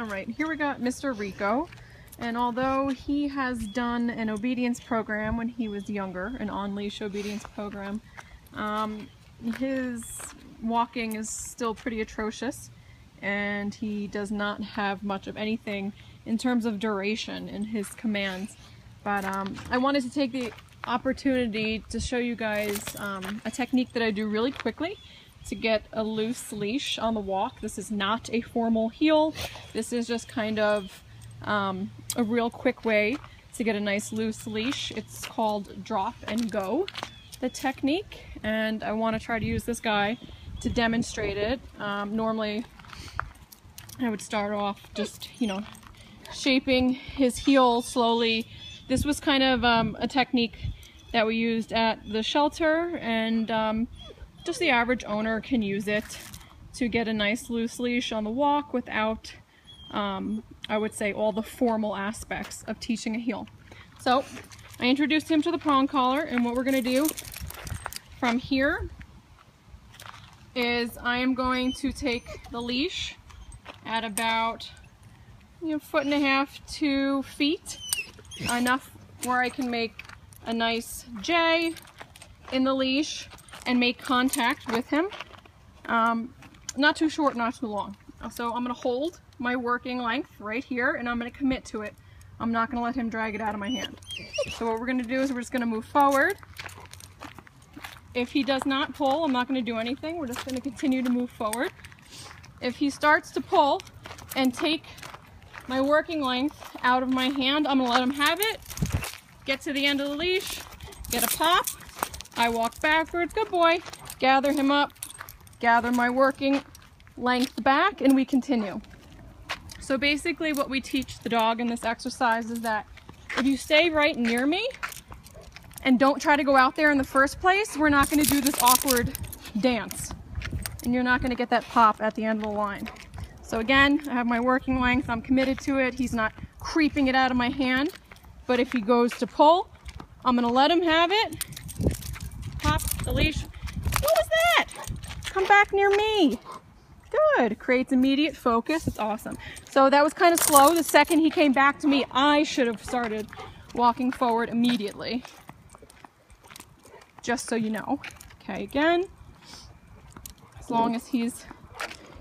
All right, here we got Mr. Rico, and although he has done an obedience program when he was younger, an on-leash obedience program, his walking is still pretty atrocious, and he does not have much of anything in terms of duration in his commands. But I wanted to take the opportunity to show you guys a technique that I do really quickly to get a loose leash on the walk. This is not a formal heel. This is just kind of a real quick way to get a nice loose leash. It's called drop and go, the technique, and I want to try to use this guy to demonstrate it. Normally I would start off just, you know, shaping his heel slowly. This was kind of a technique that we used at the shelter, and just the average owner can use it to get a nice loose leash on the walk without, I would say, all the formal aspects of teaching a heel. So I introduced him to the prong collar, and what we're going to do from here is I am going to take the leash at about 1.5 to 2 feet, enough where I can make a nice J in the leash and make contact with him. Not too short, not too long. So I'm going to hold my working length right here, and I'm going to commit to it. I'm not going to let him drag it out of my hand. So what we're going to do is we're just going to move forward. If he does not pull, I'm not going to do anything. We're just going to continue to move forward. If he starts to pull and take my working length out of my hand, I'm going to let him have it. Get to the end of the leash, get a pop. I walk backwards, good boy. Gather him up, gather my working length back, and we continue. So basically what we teach the dog in this exercise is that if you stay right near me and don't try to go out there in the first place, we're not going to do this awkward dance. And you're not going to get that pop at the end of the line. So again, I have my working length, I'm committed to it. He's not creeping it out of my hand. But if he goes to pull, I'm going to let him have it. Pop the leash. What was that? Come back near me. Good. Creates immediate focus. It's awesome. So that was kind of slow. The second he came back to me, I should have started walking forward immediately. Just so you know. Okay, again. As long as he's...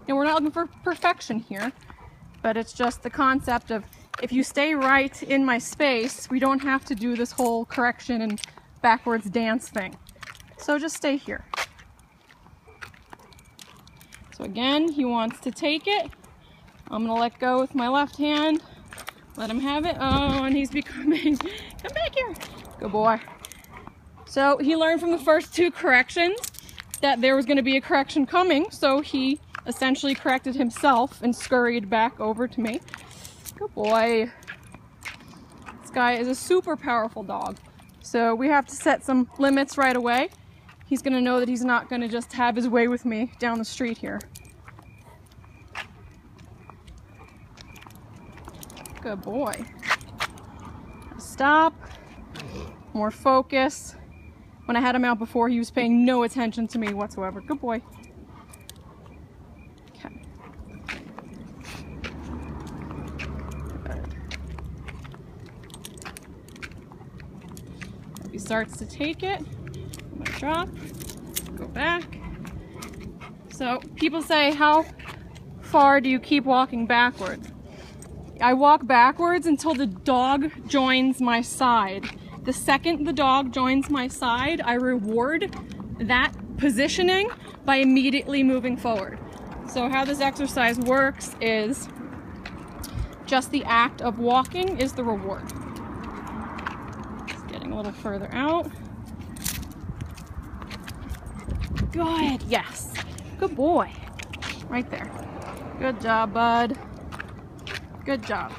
we're not looking for perfection here, but it's just the concept of if you stay right in my space, we don't have to do this whole correction and backwards dance thing. So just stay here. So again, he wants to take it. I'm going to let go with my left hand. Let him have it. Oh, and he's becoming... Come back here. Good boy. So he learned from the first 2 corrections that there was going to be a correction coming, so he essentially corrected himself and scurried back over to me. Good boy. This guy is a super powerful dog. So we have to set some limits right away. He's going to know that he's not going to just have his way with me down the street here. Good boy. Stop. More focus. When I had him out before, he was paying no attention to me whatsoever. Good boy. If he starts to take it, I'm gonna drop, go back. So people say, how far do you keep walking backwards? I walk backwards until the dog joins my side. The second the dog joins my side, I reward that positioning by immediately moving forward. So how this exercise works is just the act of walking is the reward. Just getting a little further out. Good, yes. Good boy. Right there. Good job, bud. Good job.